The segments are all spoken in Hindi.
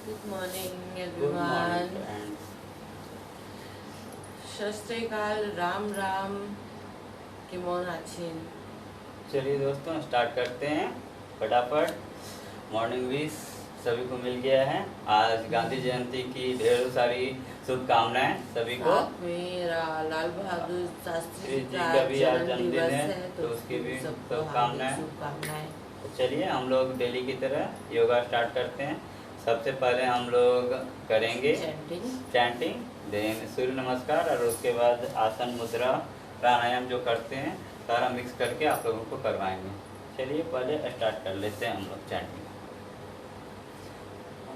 Good morning Good morning everyone. friends. सस्तेकाल Ram Ram केमन आছেন? चलिए दोस्तों स्टार्ट करते हैं फटाफट। मॉर्निंग विश सभी को मिल गया है। आज गांधी जयंती की ढेर सारी शुभकामनाएं सभी को। साथ में लाल बहादुर शास्त्री जी जी का का भी आज जन्म दिवस है तो उसकी भी सबको शुभकामनाएं। हार्दिक शुभकामनाएं। तो चलिए हम लोग डेली की तरह योगा स्टार्ट करते हैं। सबसे पहले हम लोग करेंगे चैंटिंग, देन सूर्य नमस्कार और उसके बाद आसन मुद्रा प्राणायाम जो करते हैं सारा मिक्स करके आप लोगों को करवाएंगे। चलिए पहले स्टार्ट कर लेते हैं हम लोग चैंटिंग।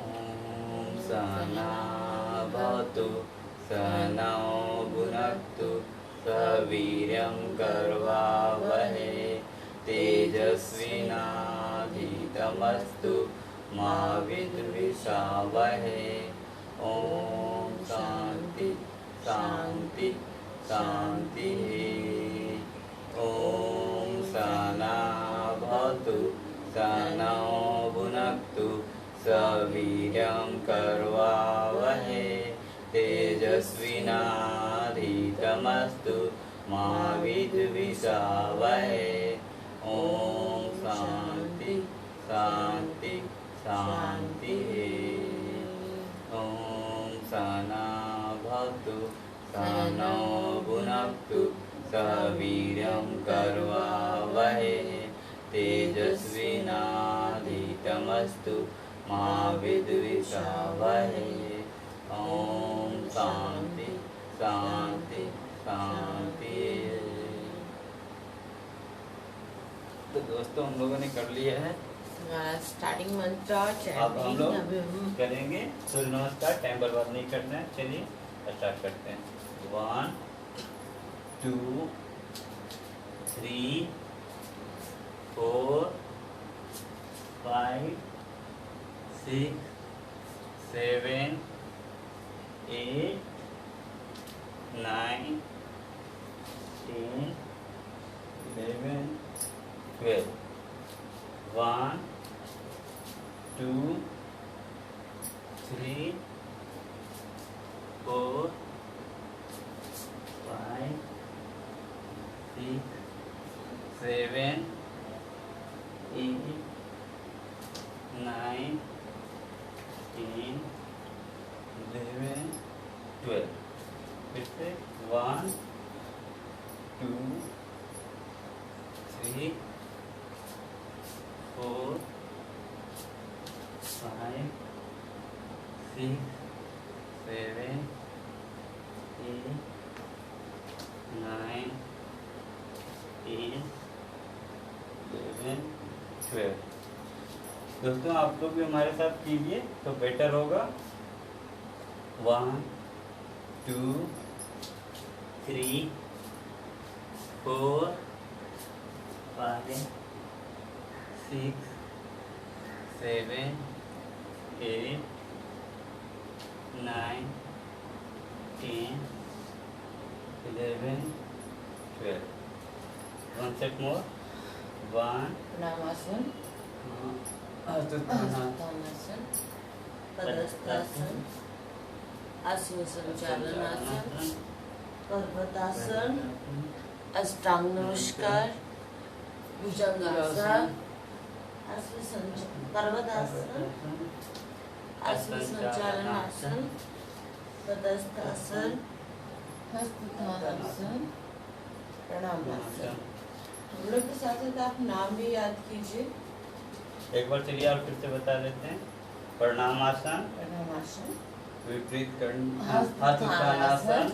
ओम सहना भवतु सहनौ भुनक्तु सवीर्यं कर्वावहै तेजस्विनाधीतमस्तु मा विद्विषावहै। ओम शांति शांति शांति। ओम सहना भवतु सहनौ भुनक्तु सवीर्यं कर्वावहै तेजस्विनाधीतमस्तु मा विद्विषावहै। ओम शांति शांति शांति। ओम सहना भवतु सहनौ भुनक्तु सवीर्यं कर्वावहै तेजस्विनाधीतमस्तु मा विद्विषावहै। ओम शांति शांति शांति। तो दोस्तों हम लोगों ने कर लिया है स्टार्टिंग मंत्र अब हम लोग चैंटिंग। करेंगे सूर्य नमस्कार। टाइम बर्बाद नहीं करना है। चलिए स्टार्ट करते हैं। 1 2 3 4 5 6 7 8 9 10 11 12। 1 2 3 4 5 6 7 8 9 10 11 12। फिर से 1 2 3 4 5 6 7 8 9 10 11 12। दोस्तों आप लोग भी हमारे साथ कीजिए तो बेटर होगा। 1 2 3 4 5 6 7 8 9 10 11 12। One set more. 1 प्रणामासन, हस्तानासन, पदस्थासन, आत्मसंचालनासन, पर्वतासन, अष्टांग नमस्कार, भुजंगासन, पर्वतासन, आत्मसंचालनासन, पदस्थासन, हस्तानासन, प्रणामासन। हम लोग के साथ साथ आप नाम भी याद कीजिए। एक बार चलिए और फिर से बता देते हैं। प्रणामासन, प्रणामासन, विपरीत कर्ण, हस्तोत्थानासन,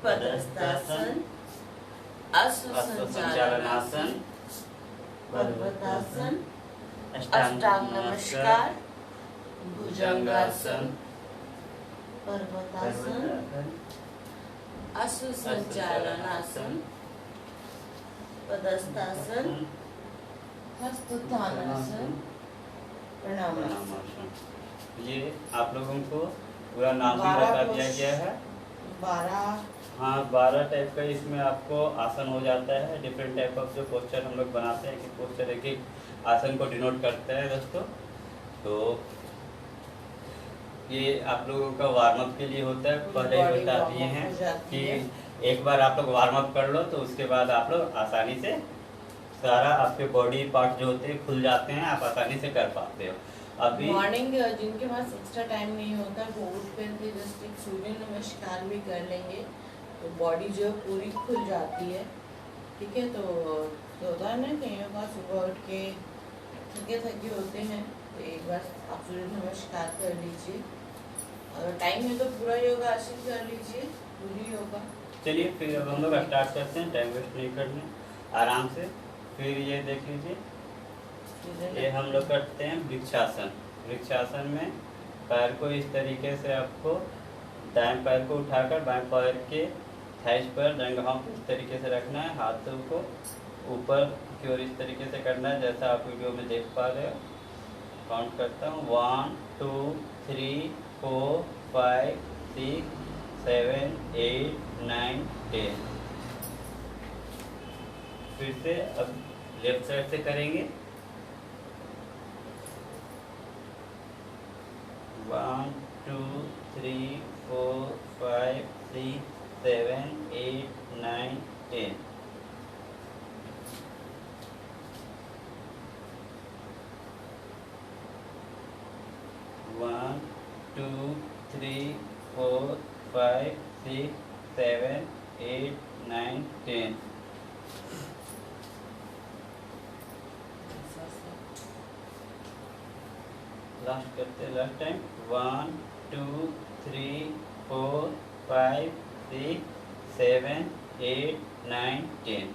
पदस्थासन, अश्वसंचालनासन, पर्वतासन, अष्टांग नमस्कार, भुजंगासन, पर्वतासन, अश्वसंचालनासन, पदस्थासन, हस्तोत्थानासन, प्रणामासन। ये आप लोगों को पूरा नाम भी बता दिया गया है। 12 हाँ 12 टाइप का इसमें आपको आसन हो जाता है। डिफरेंट टाइप ऑफ जो पोस्चर हम लोग बनाते हैं कि पोस्चर एक एक आसन को डिनोट करता है दोस्तों। तो ये आप लोगों का वार्म अप के लिए होता है। पहले ही बॉडी बता वार्म दिए अप हैं हो जाती है। कि एक बार आप लोग वार्म अप कर लो तो उसके बाद आप लोग आसानी से सारा आपके बॉडी पार्ट जो होते हैं खुल जाते हैं, आप आसानी से कर पाते हो। अभी मॉर्निंग जिनके पास एक्स्ट्रा टाइम नहीं होता वो उठ करके जस्ट एक सूर्य नमस्कार भी कर लेंगे तो बॉडी जो है पूरी खुल जाती है। ठीक है, तो होता है ना कईयों का सुबह उठ के थके थके होते हैं तो एक बार आप सूर्य नमस्कार कर लीजिए। अगर टाइम है तो पूरा योगा आसन कर लीजिए, पूरी योगा। चलिए फिर अब हम लोग स्टार्ट करते हैं, टाइम वेस्ट नहीं करना, आराम से। फिर ये देख लीजिए, ये हम लोग करते हैं वृक्षासन। वृक्षासन में पैर को इस तरीके से आपको दाएं पैर को उठाकर बाएं पैर के थाइस पर जंघों को इस तरीके से रखना है। हाथों को ऊपर की ओर इस तरीके से करना है जैसा आप वीडियो में देख पा रहे हो। काउंट करता हूँ 1 2 3 4 5 6 7 8 9 10। फिर से अब लेफ्ट साइड से करेंगे। 1 2 3 4 5 6 7 8 9 10। One, 2, 3, 4, 5, 6, 7, 8, 9, 10। लास्ट करते हैं, लास्ट टाइम 1 2 3 4 5 6 7 8 9 10।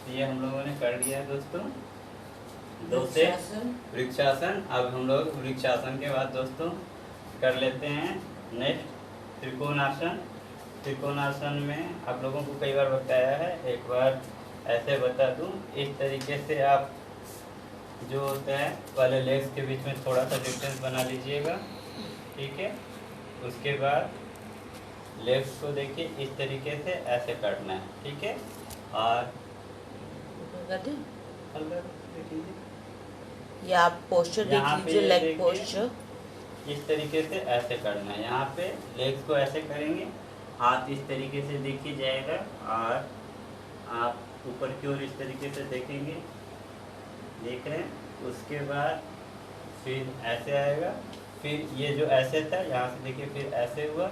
ये हम लोगों ने कर लिया है दोस्तों। दोस्तों वृक्षासन। अब हम लोग वृक्षासन के बाद दोस्तों कर लेते हैं नेक्स्ट त्रिकोणासन। त्रिकोणासन में आप लोगों को कई बार बताया है, एक बार ऐसे बता दूं। इस तरीके से आप जो होता है पहले लेग्स के बीच में थोड़ा सा डिस्टेंस बना लीजिएगा, ठीक है। उसके बाद लेग्स को देखिए इस तरीके से ऐसे करना है, ठीक है। और देखिए ये आप पोस्चर देख लीजिए, लेग पोस्चर इस तरीके से ऐसे करना है। यहाँ पे लेग्स को ऐसे करेंगे, हाथ इस तरीके से देखिए जाएगा और आप ऊपर की ओर इस तरीके से देखेंगे, देख रहे हैं। उसके बाद फिर ऐसे आएगा, फिर ये जो ऐसे था यहाँ से देखिए फिर ऐसे हुआ,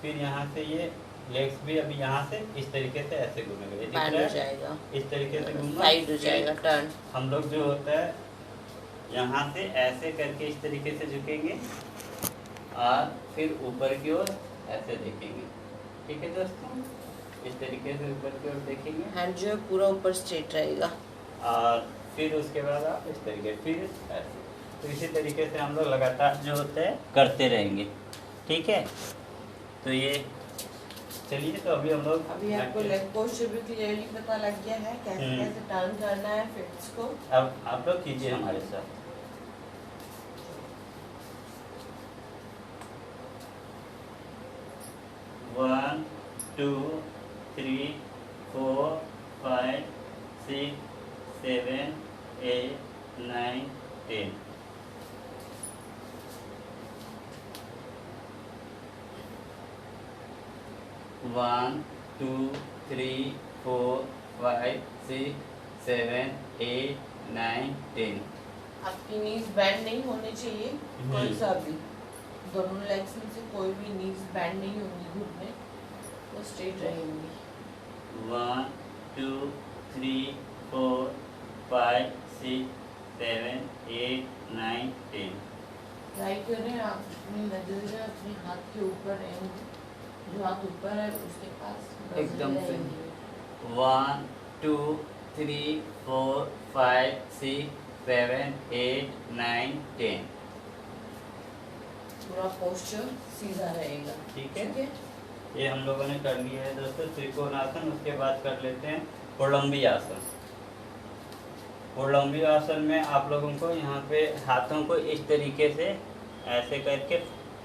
फिर यहाँ से ये लेग्स भी अभी यहाँ से इस तरीके से ऐसे घूमेगा, ये दिख रहा है जाएगा, इस तरीके से घूमना, साइड हो जाएगा, टर्न। हम लोग जो होता है यहाँ से ऐसे करके इस तरीके से झुकेंगे और फिर ऊपर की ओर ऐसे देखेंगे, ठीक है दोस्तों। इस तरीके से ऊपर की ओर देखेंगे, हैंड जो है पूरा ऊपर स्ट्रेट रहेगा। और फिर उसके बाद आप इस तरीके फिर ऐसे। तो इसी तरीके से हम लोग लगातार जो होता है करते रहेंगे, ठीक है। तो ये चलिए, तो अभी हम लोग अभी आपको लेग पोस्चर भी क्लियरली पता लग गया है, कैसे कैसे टर्न करना है फिट्स को। अब आप लोग कीजिए हमारे साथ। वन 2 3 4 5 6 7 8 9 10। वन 2 3 4 5 6 7 8 9 10। आपकी नीज बैंड नहीं होनी चाहिए, कोई सा भी, दोनों लेग्स में से कोई भी नीज बैंड नहीं होगी घुटने, वो स्ट्रेट रहेंगी। 1 2 3 4 5 6 7 8 9 10। ट्राई करें आप अपनी नजर अपने हाथ के ऊपर रहेंगे, जो हाथ ऊपर है उसके पास एकदम से 1 2 3 4 5 6 7 8 9 10। पूरा पोस्चर सीधा रहेगा, ठीक है। ये हम लोगों ने कर लिया है दोस्तों त्रिकोणासन। उसके बाद कर लेते हैं कोलंबी आसन। कोलंबी आसन में आप लोगों को यहाँ पे हाथों को इस तरीके से ऐसे करके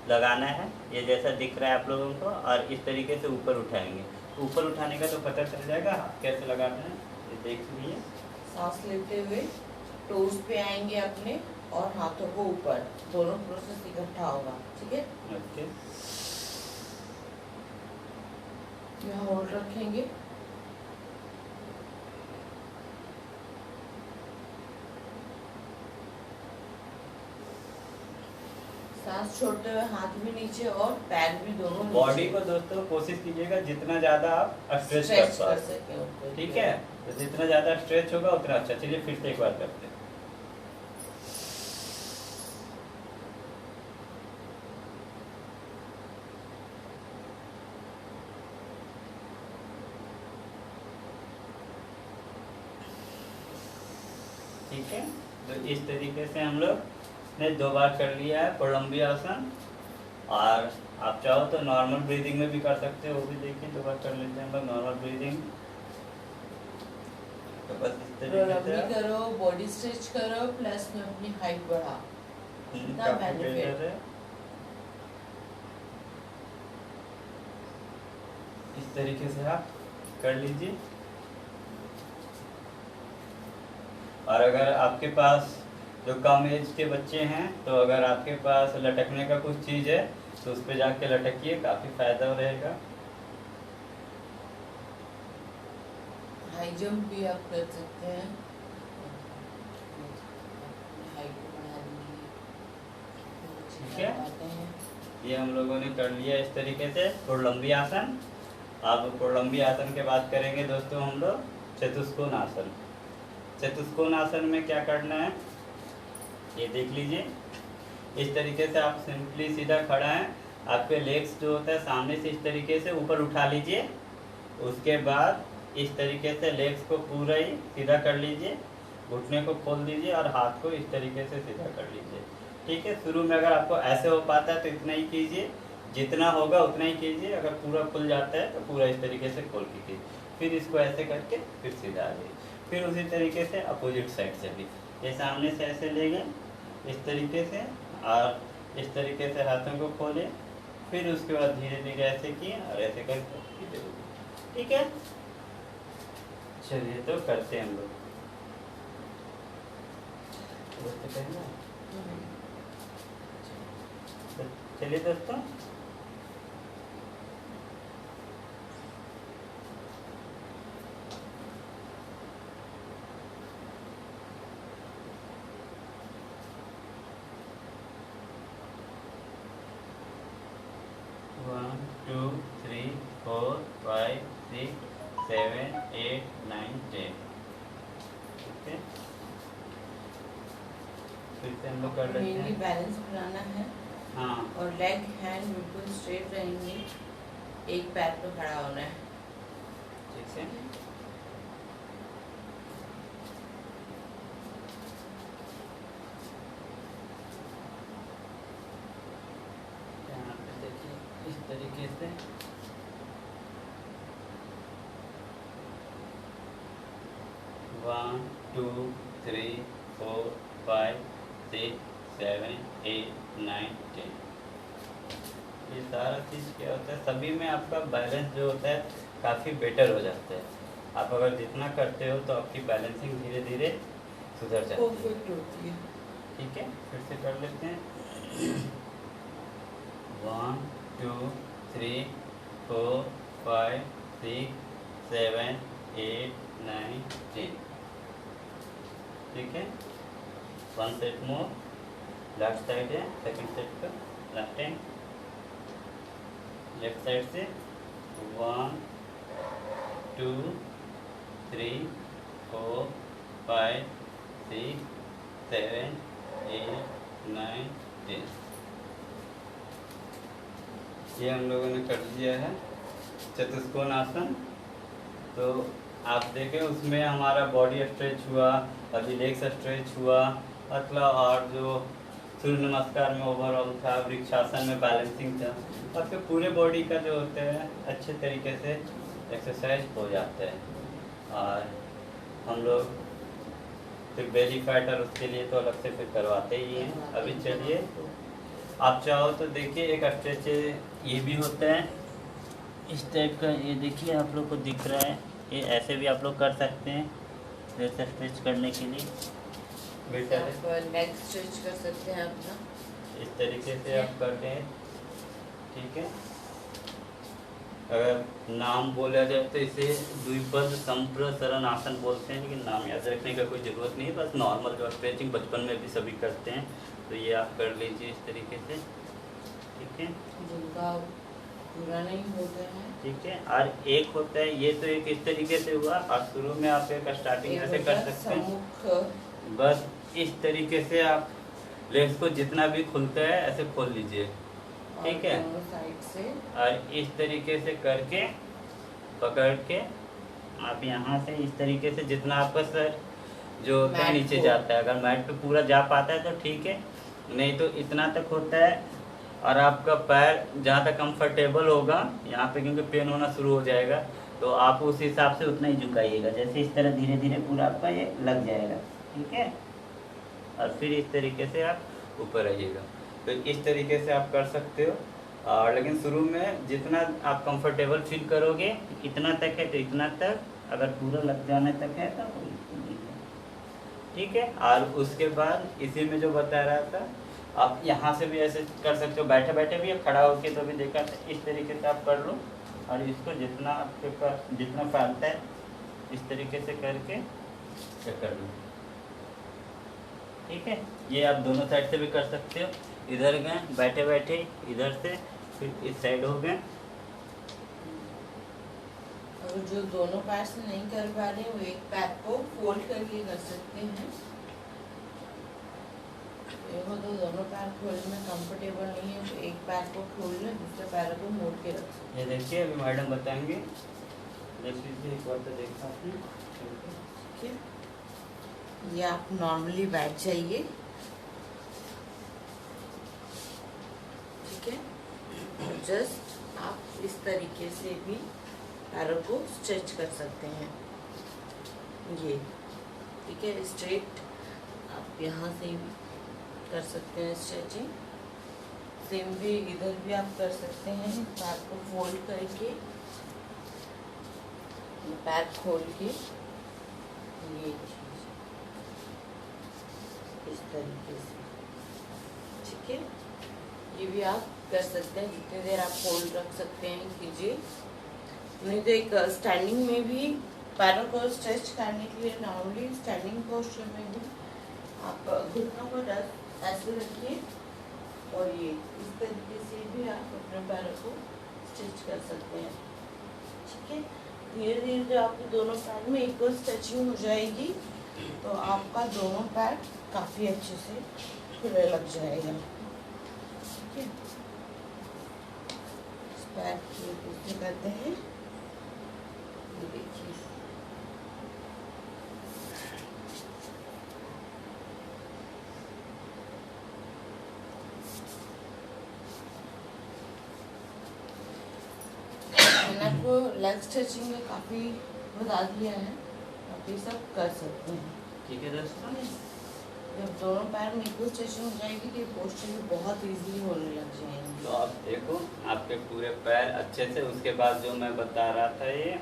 लगाना है, ये जैसा दिख रहा है आप लोगों को, और इस तरीके से ऊपर उठाएंगे। ऊपर उठाने का तो पता चल जाएगा कैसे लगाना है, ये देख लीजिए। सांस लेते हुए टोज पे आएंगे अपने, और हाथों को ऊपर, दोनों प्रोसेस इकट्ठा होगा। ठीक है, ओके। यहाँ होल्ड रखेंगे, सांस छोड़ते हुए हाथ भी नीचे और पैर भी दोनों नीचे। बॉडी को दोस्तों कोशिश कीजिएगा जितना ज्यादा आप स्ट्रेच कर सकें, ठीक है, तो जितना ज्यादा स्ट्रेच होगा उतना अच्छा। चलिए फिर से एक बार करते हैं। ठीक है, तो इस तरीके से हम लोग ने 2 बार कर लिया है कोलंबी आसन। और आप चाहो तो नॉर्मल ब्रीदिंग में भी कर सकते हो, वो भी देखिए 2 बार कर लेते हैं हम लोग नॉर्मल ब्रीदिंग। तो बस इस तरीके से करो, बॉडी स्ट्रेच करो, प्लस में अपनी हाइट बढ़ा। कितना बेनिफिट है। इस तरीके से आप कर लीजिए। और अगर आपके पास जो कम एज के बच्चे हैं, तो अगर आपके पास लटकने का कुछ चीज़ है तो उस पर जाके लटकिए, काफ़ी फायदा रहेगा। हाई जंप भी आप कर सकते हैं, हाइट को बढ़ा ठीक है, ये हम लोगों ने कर लिया इस तरीके से कोलंबी आसन। अब कोलंबी आसन के बाद करेंगे दोस्तों हम लोग चतुष्कोण आसन। चतुष्कोण आसन में क्या करना है ये देख लीजिए। इस तरीके से आप सिंपली सीधा खड़ा है, आपके लेग्स जो होता है सामने से इस तरीके से ऊपर उठा लीजिए। उसके बाद इस तरीके से लेग्स को पूरा ही सीधा कर लीजिए, घुटने को खोल दीजिए और हाथ को इस तरीके से सीधा कर लीजिए। ठीक है, शुरू में अगर आपको ऐसे हो पाता है तो इतना ही कीजिए, जितना होगा उतना ही कीजिए। अगर पूरा खुल जाता है तो पूरा इस तरीके से खोल के कीजिए। फिर इसको ऐसे करके फिर सीधा आ जाइए। फिर उसी तरीके से अपोजिट साइड से भी ये सामने से ऐसे ले गए इस तरीके से, और इस तरीके से हाथों को खोले। फिर उसके बाद धीरे धीरे ऐसे किए और ऐसे करके। ठीक है, चलिए तो करते हैं हम लोग। चलिए दोस्तों, one two three four five six seven eight nine 10। ठीक है, फिर से हम लोग कर लेते हैं। बैलेंस बनाना है। हाँ, और लेग हैंड बिल्कुल स्ट्रेट रहेंगे, एक पैर पे खड़ा होना है। ठीक है, यहाँ पे देखिए इस तरीके से। One two three four five six seven eight nine 10। ये सारा चीज़ क्या होता है, सभी में आपका बैलेंस जो होता है काफ़ी बेटर हो जाता है। आप अगर जितना करते हो तो आपकी बैलेंसिंग धीरे धीरे सुधर जाती है। परफेक्ट होती है। ठीक है, फिर से कर लेते हैं। One two three four five six seven eight nine 10। ठीक है, one set more, left side है, सेकंड सेट का लास्ट टाइम लेफ्ट साइड से। One two three four five six seven eight nine 10। ये हम लोगों ने कर लिया है चतुष्कोण आसन। तो आप देखें उसमें हमारा बॉडी स्ट्रेच हुआ, अभी लेग्स स्ट्रेच हुआ, मतलब और जो सूर्य नमस्कार में ओवरऑल था, वृक्षासन में बैलेंसिंग था, और फिर पूरे बॉडी का जो होता है अच्छे तरीके से एक्सरसाइज हो जाता है। और हम लोग फिर बेली फैट और उसके लिए तो अलग से फिर करवाते ही हैं। अभी चलिए आप चाहो तो देखिए एक स्ट्रेच ये भी होता है इस टाइप का, ये देखिए आप लोग को दिख रहा है, ये ऐसे भी आप लोग कर सकते हैं जैसे स्ट्रेच करने के लिए। बेटा आप नेक स्ट्रेच कर सकते हैं अपना, इस तरीके से आप करते हैं। ठीक है, अगर नाम बोला जाए तो इसे द्विपद संप्रसारण आसन बोलते हैं, लेकिन नाम याद रखने का कोई ज़रूरत नहीं है, बस नॉर्मल जो स्ट्रेचिंग बचपन में भी सभी करते हैं, तो ये आप कर लीजिए इस तरीके से। ठीक है, जिनका पूरा नहीं होता है। ठीक है, और एक होता है, ये तो एक इस तरीके से हुआ, और शुरू में आप एक स्टार्टिंग ऐसे कर सकते हैं, बस इस तरीके से आप लेग्स को जितना भी खुलता है ऐसे खोल लीजिए। ठीक है, साइड से और इस तरीके से करके पकड़ के आप यहाँ से इस तरीके से जितना आपका सर जो होता है नीचे जाता है, अगर मैट पे पूरा जा पाता है तो ठीक है, नहीं तो इतना तक होता है, और आपका पैर जहाँ तक कंफर्टेबल होगा यहाँ पे, क्योंकि पेन होना शुरू हो जाएगा, तो आप उस हिसाब से उतना ही झुकाइएगा, जैसे इस तरह धीरे धीरे पूरा आपका ये लग जाएगा। ठीक है, और फिर इस तरीके से आप ऊपर आइएगा, तो इस तरीके से आप कर सकते हो। और लेकिन शुरू में जितना आप कंफर्टेबल फील करोगे, इतना तक है तो इतना तक, अगर पूरा लग जाने तक है तो ठीक है। और उसके बाद इसी में जो बता रहा था, आप यहाँ से भी ऐसे कर सकते हो, बैठे बैठे भी, खड़ा होके तो भी देखा था, इस तरीके से आप कर लो, और इसको जितना आपके पास जितना फैलता है इस तरीके से करके कर लो। ठीक है, ये आप दोनों साइड से भी कर सकते हो, इधर गए बैठे बैठे, इधर से फिर इस साइड हो गए। और जो दोनों पैर से नहीं कर पा रहे, वो एक पैर को फोल्ड करके कर सकते हैं। देखो, तो दोनों पैर खोलने में कंफर्टेबल नहीं है, तो एक पैर को खोल लें, दूसरे पैर को मोड़ के रख सकते हैं। ये देखिए, अभी मैडम बताएंगे, देख लीजिए एक बार तो देखा आपने। ठीक है, ये आप नॉर्मली बैठ जाइए। ठीक है, जस्ट आप इस तरीके से भी पैरों को स्ट्रेच कर सकते हैं, ये। ठीक है, स्ट्रेट आप यहाँ से भी कर सकते हैं स्ट्रेचिंग, सेम भी इधर भी आप कर सकते हैं। पैर को फोल्ड करके, पैर खोल के, ये इस तरीके से। ठीक है, ये भी आप कर सकते हैं, जितनी देर आप होल्ड रख सकते हैं कीजिए। नहीं तो एक स्टैंडिंग में भी पैरों को स्ट्रेच करने के लिए, नॉर्मली स्टैंडिंग पोस्चर में भी आप घुटनों को ऐसे रखिए, और ये इस तरीके से भी आप अपने पैरों को स्ट्रेच कर सकते हैं। ठीक है, धीरे धीरे जब आपके दोनों पैर में इक्वल स्ट्रेचिंग हो जाएगी, तो आपका दोनों पैर काफ़ी अच्छे से खुले लग जाएगा। ठीक है, इस पैर की दूसरे करते हैं, ये देखिए। मैंने आपको लेग स्ट्रेचिंग में काफ़ी बता दिया है, आप ये सब कर सकते हैं। ठीक है दोस्तों, जब दोनों पैर में इक्वल स्ट्रेचिंग हो जाएगी तो ये पोस्चर भी बहुत इजीली होने लग जाएंगे। तो आप देखो आपके पूरे पैर अच्छे से, उसके बाद जो मैं बता रहा था ये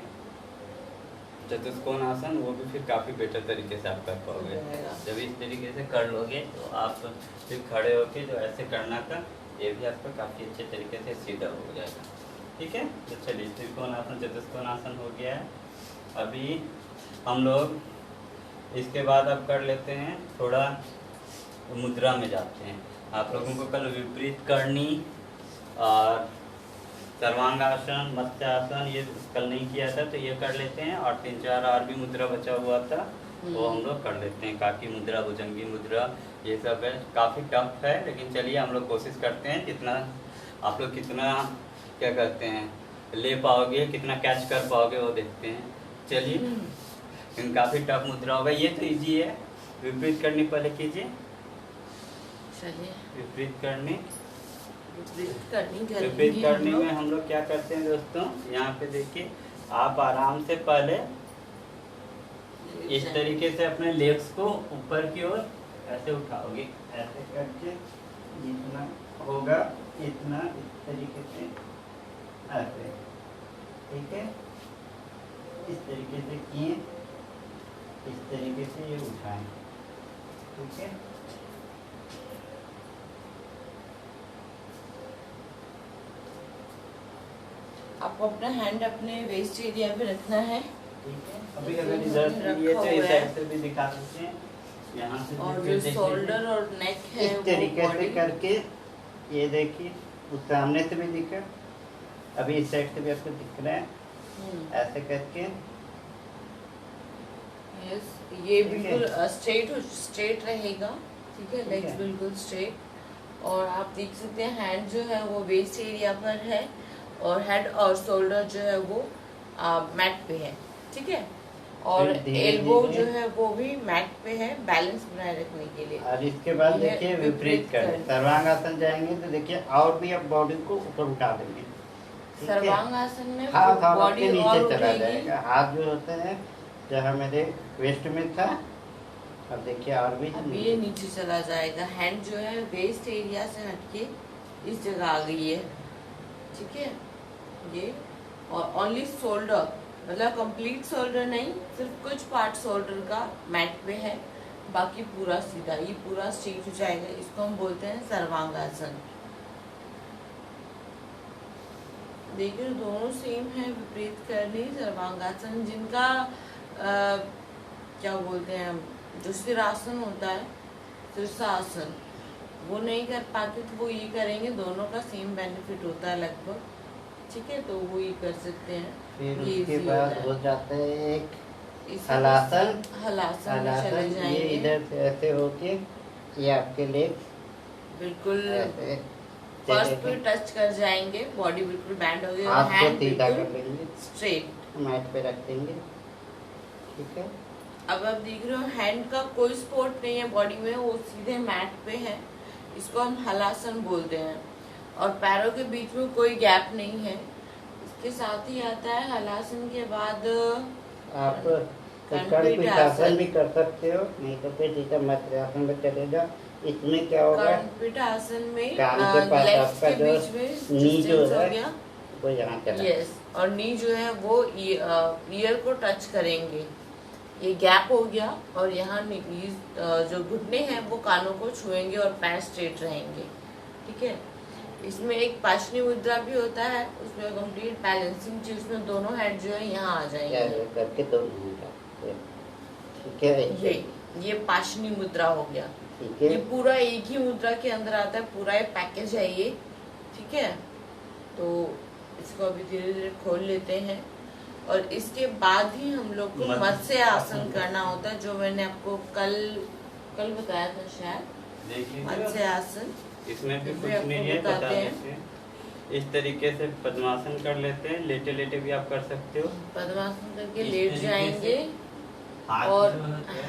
चतुष्कोण आसन, वो भी फिर काफ़ी बेटर तरीके से आप कर पाओगे। जब इस तरीके से कर लोगे तो आप फिर खड़े होके जो ऐसे करना था, ये भी आपका काफ़ी अच्छे तरीके से सीधा हो जाएगा। ठीक है, तो चलिए त्रिकोण आसन चतुष्कोण आसन हो गया है। अभी हम लोग इसके बाद अब कर लेते हैं, थोड़ा मुद्रा में जाते हैं। आप लोगों को कल विपरीत करनी और सर्वांगासन, मत्स्यासन ये कल नहीं किया था, तो ये कर लेते हैं, और 3-4 और भी मुद्रा बचा हुआ था वो हम लोग कर लेते हैं। काकी मुद्रा, भुजंगी मुद्रा, ये सब है, काफ़ी टफ है, लेकिन चलिए हम लोग कोशिश करते हैं, कितना आप लोग कितना क्या कहते हैं ले पाओगे, कितना कैच कर पाओगे वो देखते हैं। चलिए, लेकिन काफ़ी टफ मुद्रा होगा। ये तो इजी है, विपरीत करनी पहले कीजिए। चलिए, विपरीत करनी विपरीत करने में हम लोग क्या करते हैं दोस्तों, यहाँ पे देखिए, आप आराम से पहले इस तरीके से अपने लेग्स को ऊपर की ओर ऐसे उठाओगे, ऐसे करके जितना होगा इतना इस तरीके से ऐसे, ठीक है, इस तरीके से किए, इस तरीके से ये उठाएं, ठीक है। आपको अपना हैंड अपने वेस्ट एरिया पे रखना है। ठीक है। अभी अगर इधर से ये तो इस साइड से भी दिखा सकते हैं, यहाँ से और जो शोल्डर और नेक है इस तरीके से करके, ये देखिए उस सामने से भी दिखा, अभी इस साइड से भी आपको दिख रहा है, ऐसे करके। यस, ये बिल्कुल स्ट्रेट रहेगा। ठीक है, लेग्स बिल्कुल स्ट्रेट। और आप देख सकते हैं हैंड जो है वो वेस्ट एरिया पर है और हेड और शोल्डर जो है वो मैट पे है। ठीक है, और एल्बो जो है वो भी मैट पे है, बैलेंस बनाए रखने के लिए। और इसके बाद देखिए विपरीत करें, सर्वांगासन जाएंगे तो देखिए और भी आप बॉडी को ऊपर उठा देंगे। सर्वांगासन में हाथ बॉडी नीचे और चला उठेगी। जाएगा, हाथ जो होते हैं जहाँ मेरे वेस्ट में था, अब देखिए और भी अब ये नीचे चला जाएगा। हैंड जो है वेस्ट एरिया से हटके इस जगह आ गई है। ठीक है, ये और ओनली शोल्डर, मतलब कंप्लीट शोल्डर नहीं, सिर्फ कुछ पार्ट शोल्डर का मैट पे है, बाकी पूरा सीधा, ये पूरा स्ट्रेट हो जाएगा। इसको हम बोलते हैं सर्वांगासन। देखिए दोनों सेम है, विपरीत करनी। सर्वांगासन जिनका क्या बोलते हैं, जो सिरासन होता है, शीर्षासन, वो नहीं कर पाते तो वो ये करेंगे। दोनों का सेम बेनिफिट होता है लगभग। ठीक है, तो वो ये कर सकते हैं। फिर ये उसके बाद हो जाता है एक हलासन। हलासन में चले ये जाएंगे। इधर से ऐसे होके ये आपके लेग्स बिल्कुल ऐसे फर्स्ट पे टच कर जाएंगे, बॉडी बिल्कुल बैंड हो गई और हाथ को हैंड सीधा कर बिल्कुल लेंगे, स्ट्रेट मैट पे रख देंगे। ठीक है, अब आप देख रहे हो हैंड का कोई सपोर्ट नहीं है बॉडी में, वो सीधे मैट पे है। इसको हम हलासन बोलते हैं। और पैरों के बीच में कोई गैप नहीं है। इसके साथ ही आता है हलासन के बाद आप कर्णपीठासन भी कर सकते हो, नहीं तो फिर सीधा मत्स्यासन में चले जाओ। इसमें क्या होगा, कर्णपीठासन में कान के पास लेग्स आपका के जो बीच में नी जो डिस्टेंस हो है गया। वो यहाँ चला। यस, और नी जो है वो ईयर को टच करेंगे, ये गैप हो गया। और यहाँ जो घुटने हैं वो कानों को छुएंगे और पैर स्ट्रेट रहेंगे। ठीक है, इसमें एक पाशनी मुद्रा भी होता है, उसमें कंप्लीट बैलेंसिंग चीज, उसमें दोनों हेड जो है यहाँ आ जाएंगे करके दोनों। ठीक है, ये पाशनी मुद्रा हो गया। ठीक है, ये पूरा एक ही मुद्रा के अंदर आता है, पूरा एक पैकेज है ये। ठीक है, तो इसको अभी धीरे धीरे खोल लेते हैं। और इसके बाद ही हम लोग को मत्स्य आसन करना होता है, जो मैंने आपको कल बताया था शायद। मत्स्य आसन इसमें भी कुछ नहीं है, बता देते हैं। इस तरीके से पद्मासन कर लेते हैं, लेटे लेटे भी आप कर सकते हो। पद्मासन करके लेट जाएंगे और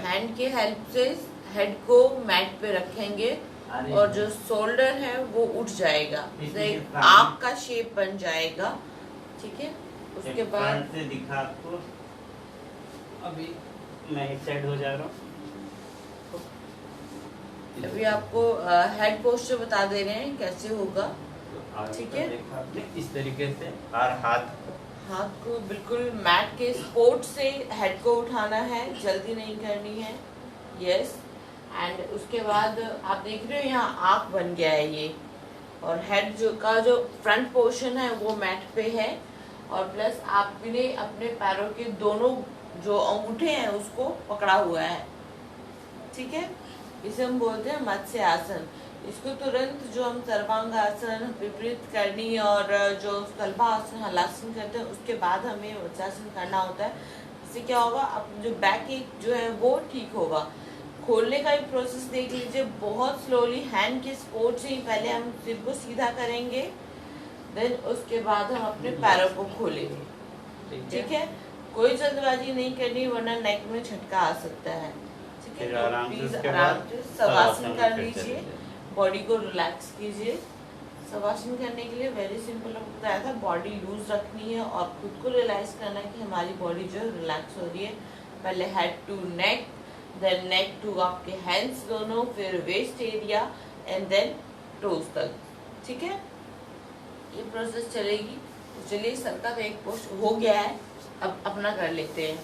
हैंड के हेल्प से हेड को मैट पे रखेंगे और जो शोल्डर है वो उठ जाएगा, आँख का शेप बन जाएगा। ठीक है, उसके बाद से दिखा आपको, अभी मैं इस साइड हो जा रहा हूँ। अभी आपको हेड पोस्चर बता दे रहे हैं कैसे होगा। ठीक है, इस तरीके से, और हाथ को बिल्कुल मैट के सपोर्ट से हेड को उठाना है, जल्दी नहीं करनी है। यस, एंड उसके बाद आप देख रहे हो यहाँ आँख बन गया है ये, और हेड जो फ्रंट पोर्शन है वो मैट पे है। और प्लस आपने अपने पैरों के दोनों जो अंगूठे हैं उसको पकड़ा हुआ है। ठीक है, इसे हम बोलते हैं मत्स्य आसन। इसको तुरंत जो हम सर्वांगासन, विपरीत करनी और जो कल्पासन, हलासन करते हैं, उसके बाद हमें मत्स्यासन करना होता है। इससे क्या होगा, अब जो बैक एक जो है वो ठीक होगा। खोलने का भी प्रोसेस देख लीजिए, बहुत स्लोली हैंड के सपोर्ट से ही पहले हम सिर को सीधा करेंगे, देन उसके बाद हम अपने पैरों को खोलेंगे। ठीक है, कोई जल्दबाजी नहीं करनी, वरना नेक में झटका आ सकता है। ठीक है, तो प्लीज आराम से शवासन कर लीजिए, बॉडी को रिलैक्स कीजिए। शवासन करने के लिए वेरी सिंपल बताया था, बॉडी लूज रखनी है और खुद को रियलाइज करना है कि हमारी बॉडी जो रिलैक्स हो रही है। पहले head to neck, then neck to आपके हैंड्स दोनों, फिर waist area and then toes तक। ठीक है, ये प्रोसेस चलेगी। तो चलिए, सर का एक पोस्ट हो गया है, अब अपना कर लेते हैं।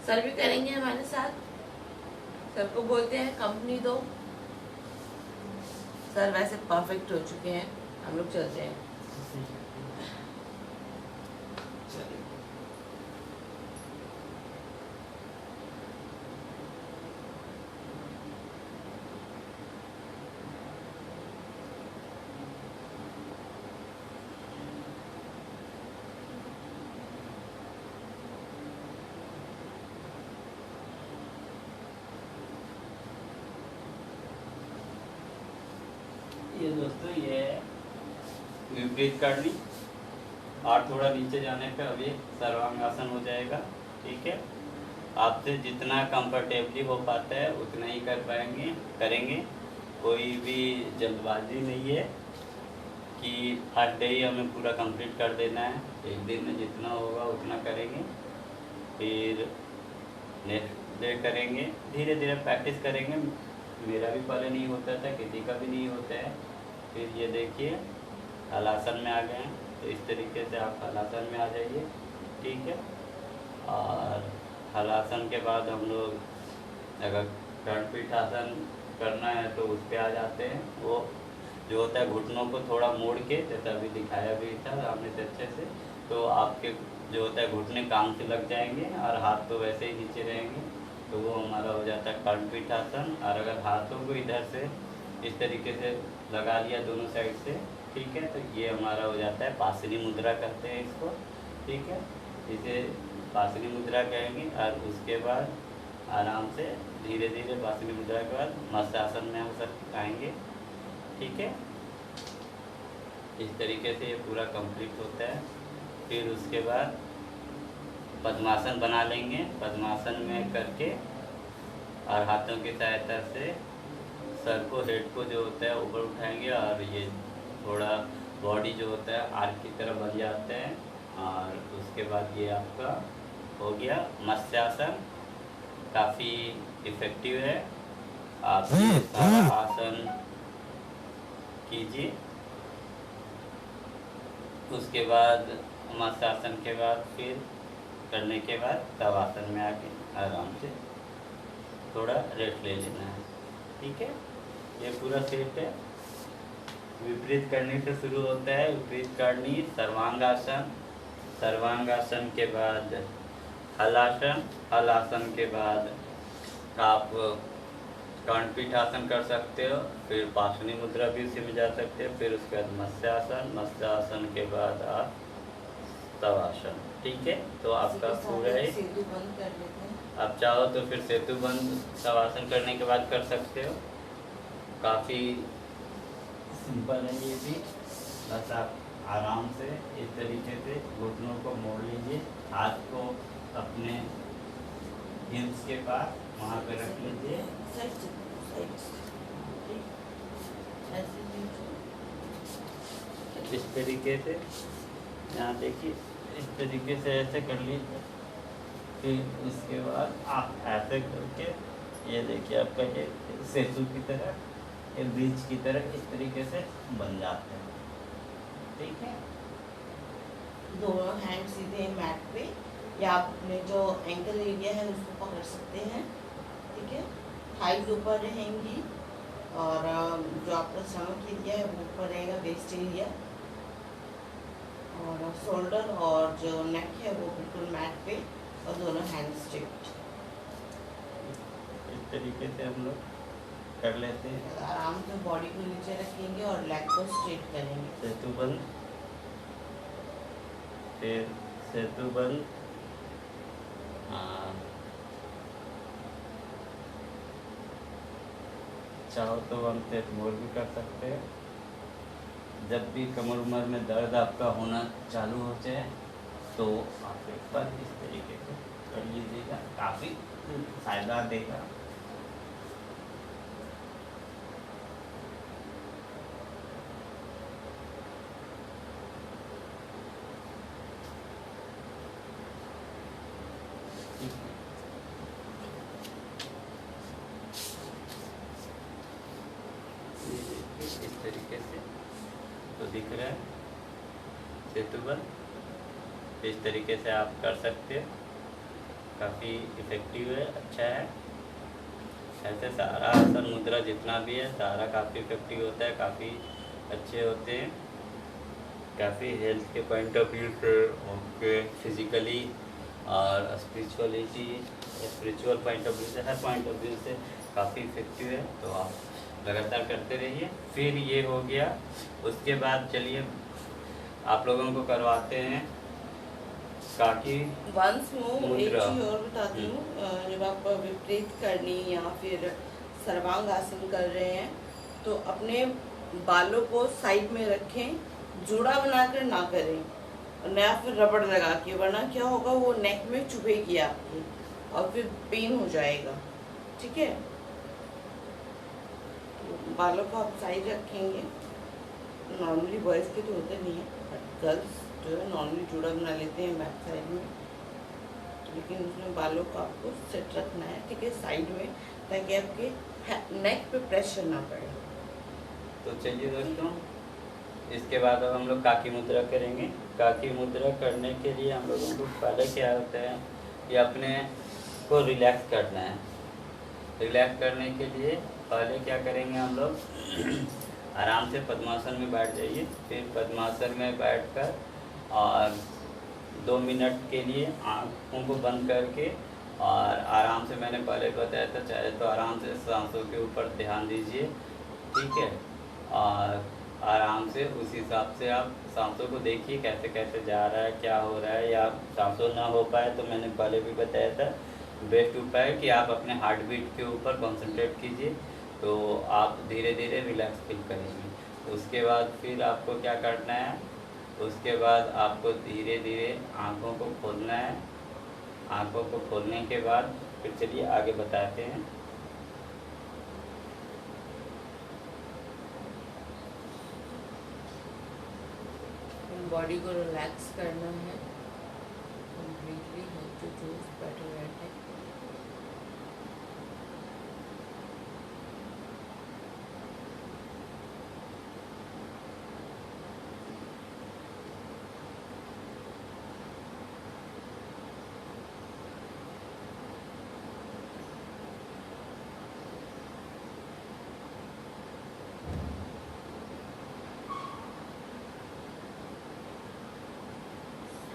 सर भी करेंगे हमारे साथ। सर को बोलते हैं कंपनी दो। सर वैसे परफेक्ट हो चुके हैं, हम लोग चलते हैं। ये दोस्तों ये विपरीत करनी, और थोड़ा नीचे जाने पे अभी सर्वांगासन हो जाएगा। ठीक है, आपसे जितना कंफर्टेबली हो पाता है उतना ही करेंगे। कोई भी जल्दबाजी नहीं है कि फर्स्ट डे ही हमें पूरा कंप्लीट कर देना है। एक दिन में जितना होगा उतना करेंगे, फिर नेक्स्ट डे करेंगे। धीरे धीरे प्रैक्टिस करेंगे। मेरा भी पहले नहीं होता था, किसी का भी नहीं होता है। फिर ये देखिए हलासन में आ गए हैं, तो इस तरीके से आप हलासन में आ जाइए। ठीक है, और हलासन के बाद हम लोग अगर कर्णपीठासन करना है तो उस पर आ जाते हैं। वो जो होता है घुटनों को थोड़ा मोड़ के, जैसा अभी दिखाया भी था सामने से अच्छे से, तो आपके जो होता है घुटने काम से लग जाएंगे और हाथ तो वैसे ही नीचे रहेंगे, तो वो हमारा हो जाता है कर्णपीठासन। और अगर हाथों को इधर से इस तरीके से लगा लिया दोनों साइड से, ठीक है, तो ये हमारा हो जाता है पासनी मुद्रा कहते हैं इसको। ठीक है, इसे पासनी मुद्रा कहेंगे। और उसके बाद आराम से धीरे धीरे पासनी मुद्रा के बाद मत्स्यासन में हम आएंगे। ठीक है, इस तरीके से ये पूरा कंप्लीट होता है। फिर उसके बाद पद्मासन बना लेंगे। पद्मासन में करके और हाथों की सहायता से सर को, हेड को जो होता है ऊपर उठाएंगे, और ये थोड़ा बॉडी जो होता है आर्क की तरह बन जाते हैं। और उसके बाद ये आपका हो गया मत्स्यासन। काफ़ी इफ़ेक्टिव है, आप ये सारा आसन कीजिए। उसके बाद मत्स्यासन के बाद फिर करने के बाद तवासन में आके आराम से थोड़ा रेस्ट ले लेना है। ठीक है, ये पूरा सेट है। विपरीत करनी से शुरू होता है। विपरीत करनी सर्वांगासन, सर्वांगासन के बाद हलासन, हलासन के बाद आप कर्णपीठासन कर सकते हो। फिर पाशनी मुद्रा भी उसी में जा सकते हो। फिर उसके बाद मत्स्यासन, मत्स्यासन के बाद आप तवासन। ठीक है, तो आपका पूरा है। सेतु बंद कर लेते हैं। आप चाहो तो फिर सेतु बंद तवासन करने के बाद कर सकते हो। काफ़ी सिंपल है ये भी। बस आप आराम से इस तरीके से घुटनों को मोड़ लीजिए, हाथ को अपने हिप्स के पास वहाँ पे रख लीजिए। इस तरीके से यहाँ देखिए, इस तरीके से ऐसे कर लीजिए। फिर उसके बाद आप ऐसे करके ये देखिए आपका ये सेतु की तरह, ये ब्रिज की तरह इस तरीके से बन जाते हैं। ठीक है, दोनों हैंड सीधे मैट पे, या आप अपने जो एंकल एरिया है उसको पकड़ सकते हैं। ठीक है, थाइज ऊपर रहेंगी, और जो आपका स्टमक एरिया है वो ऊपर रहेगा, वेस्ट एरिया, और शोल्डर और जो नेक है वो बिल्कुल मैट पे, और दोनों हैंड स्ट्रेट। इस तरीके से हम लोग कर लेते हैं। आराम से बॉडी को नीचे रखेंगे और लेग को स्ट्रेट करेंगे। सेतु बंद, फिर सेतु बंद, चाहो तो हम सेट मोड़ भी कर सकते हैं। जब भी कमर उमर में दर्द आपका होना चालू हो जाए तो आप एक बार इस तरीके से कर लीजिएगा, काफ़ी फायदा देगा। इस तरीके से तो दिख रहा है सेतु बंद। इस तरीके से आप कर सकते हो, काफ़ी इफ़ेक्टिव है, अच्छा है। ऐसे सारा आसन मुद्रा जितना भी है सारा काफ़ी इफेक्टिव होता है, काफ़ी अच्छे होते हैं, काफ़ी हेल्थ के पॉइंट ऑफ व्यू से, ओके, फिजिकली और स्पिरिचुअल पॉइंट ऑफ व्यू से, हर पॉइंट ऑफ व्यू से काफ़ी इफेक्टिव है। तो आप लगातार करते रहिए। फिर ये हो गया, उसके बाद चलिए आप लोगों को करवाते हैं काकी वंस मोर एक मुद्रा। चीज और बताती हूँ, जब आप विपरीत करनी या फिर सर्वांग आसन कर रहे हैं तो अपने बालों को साइड में रखें, जूड़ा बनाकर ना करें और या फिर रबड़ लगा के, वरना क्या होगा वो नेक में चुभेगी आपकी और फिर पेन हो जाएगा। ठीक है, तो बालों को आप साइड रखेंगे। नॉर्मली बॉयज़ के तो होते नहीं है, बट गर्ल्स जो है नॉर्मली जूड़ा बना लेते हैं बैक साइड में, लेकिन उसमें बालों को आपको सेट रखना है, ठीक है, साइड में, ताकि आपके नेक पे प्रेशर ना पड़े। तो चलिए दोस्तों, इसके बाद अब हम लोग काकी मुद्रा करेंगे। काकी मुद्रा करने के लिए हम लोगों को पहले क्या होता है कि अपने को रिलैक्स करना है। रिलैक्स करने के लिए पहले क्या करेंगे हम लोग आराम से पद्मासन में बैठ जाइए। फिर पद्मासन में बैठकर और 2 मिनट के लिए आँखों को बंद करके और आराम से, मैंने पहले बताया था, चाहे तो आराम से सांसों के ऊपर ध्यान दीजिए, ठीक है, और आराम से उस हिसाब से आप सांसों को देखिए कैसे कैसे जा रहा है, क्या हो रहा है। या सांसों ना हो पाए तो मैंने पहले भी बताया था, बेस्ट उपाय है कि आप अपने हार्ट बीट के ऊपर कंसंट्रेट कीजिए, तो आप धीरे धीरे रिलैक्स फील करेंगे। उसके बाद फिर आपको क्या करना है, उसके बाद आपको धीरे धीरे आँखों को खोलना है। आँखों को खोलने के बाद फिर चलिए आगे बताते हैं। बॉडी को रिलैक्स करना है कंप्लीटली, हेड टू टोज, बैठे बैठे।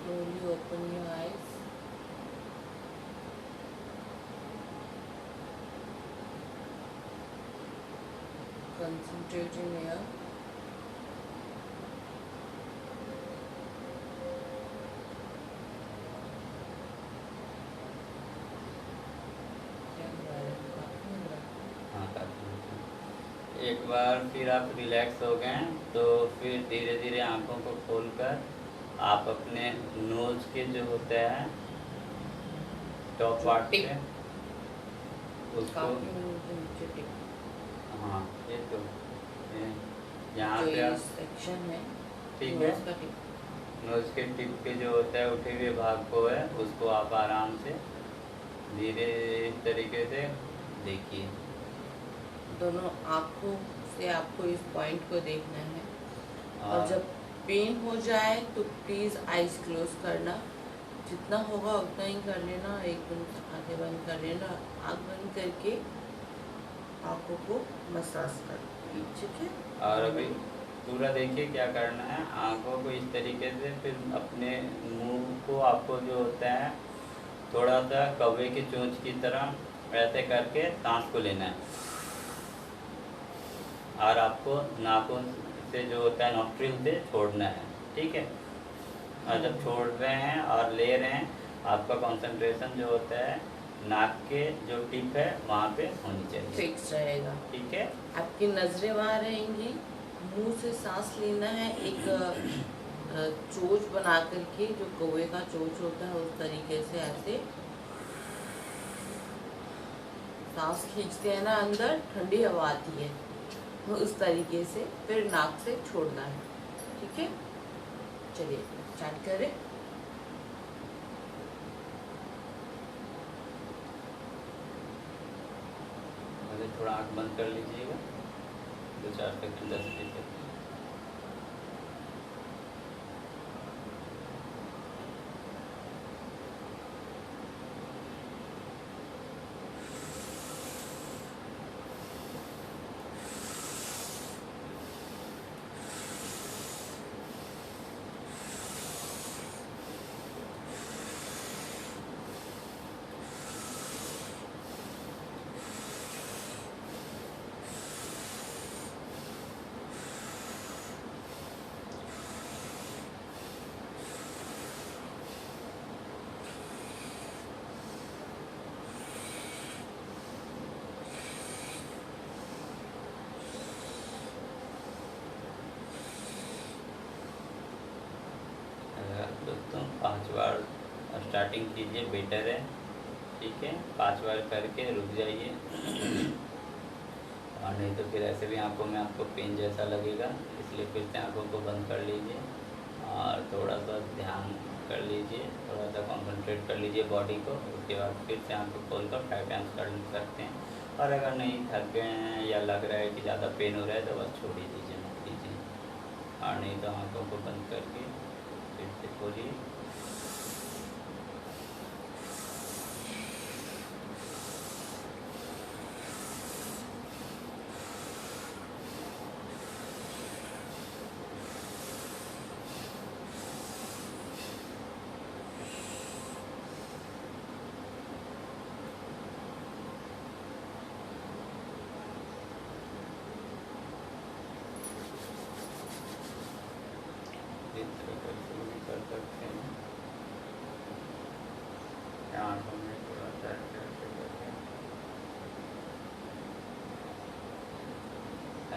Slowly open your eyes. Concentrate in here. हाँ, एक बार फिर आप रिलैक्स हो गए तो फिर धीरे धीरे आँखों को खोलकर आप अपने नोज के जो होता है टॉप पार्ट पे उसको, हाँ, ये तो यहाँ पे आप सेक्शन है, ठीक है, नोज के टिप पे जो होता है उठे हुए भाग को है, उसको आप आराम से धीरे इस तरीके से देखिए। दोनों आँखों से आपको इस पॉइंट को देखना है, और और जब पेन हो जाए तो प्लीज़ आइज क्लोज करना, जितना होगा उतना ही कर लेना। एक मिनट आंखें बंद कर लेना, आँख बंद करके आँखों को मसाज कर, ठीक है। और अभी पूरा देखिए क्या करना है, आँखों को इस तरीके से, फिर अपने मुंह को आपको जो होता है थोड़ा सा कौवे की चोंच की तरह ऐसे करके सांस को लेना है, और आपको नाखून से जो होता है नॉस्ट्रिल से छोड़ना है, ठीक है। और जब छोड़ रहे हैं और ले रहे हैं, आपका कंसंट्रेशन जो होता है नाक के जो टिप है वहाँ पे होनी चाहिए, फिक्स रहेगा, ठीक है। आपकी नज़रें वहाँ रहेंगी, मुंह से सांस लेना है, एक चोंच बना करके, जो कौवे का चोंच होता है उस तरीके से ऐसे सांस खींचते हैं ना, अंदर ठंडी हवा आती है, उस तरीके से फिर नाक से छोड़ना है, ठीक है। चलिए स्टार्ट करें। थोड़ा आँख बंद कर लीजिएगा, 2-4 सेकंड, 10 सेकंड। दोस्तों 5 बार स्टार्टिंग कीजिए, बेटर है। ठीक है, 5 बार करके रुक जाइए और नहीं तो फिर ऐसे भी आंखों में आपको पेन जैसा लगेगा, इसलिए फिर से आंखों को बंद कर लीजिए और थोड़ा सा ध्यान कर लीजिए, थोड़ा सा कंसंट्रेट कर लीजिए बॉडी को। उसके बाद फिर से आंखों खोल कर 5 टाइम्स कर सकते हैं। और अगर नहीं थके हैं या लग रहा है कि ज़्यादा पेन हो रहा है तो बस छोड़ ही दीजिए, मत कीजिए। और नहीं तो आंखों को बंद करके फिर से खोलिए। इस तरह कर शुरू भी कर सकते हैं। आंखों में थोड़ा सा ऐसे करके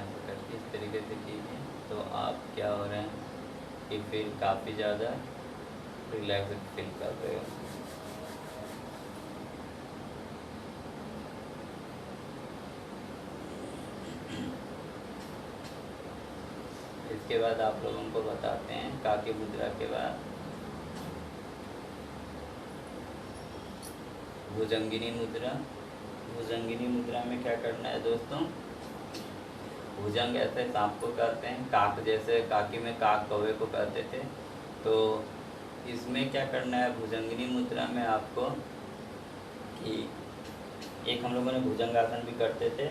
ऐसे करके इस तरीके से कीजिए तो आप क्या हो रहे हैं कि फिर काफ़ी ज़्यादा रिलैक्स फील कर रहे हो। इसके बाद आप लोगों को बताते हैं काकी मुद्रा के बाद भुजंगिनी मुद्रा। भुजंगिनी मुद्रा में क्या करना है दोस्तों, भुजंग ऐसे सांप को कहते हैं, काक जैसे काकी में काक कौवे को कहते थे। तो इसमें क्या करना है भुजंगिनी मुद्रा में आपको कि एक हम लोगों ने भुजंगासन भी करते थे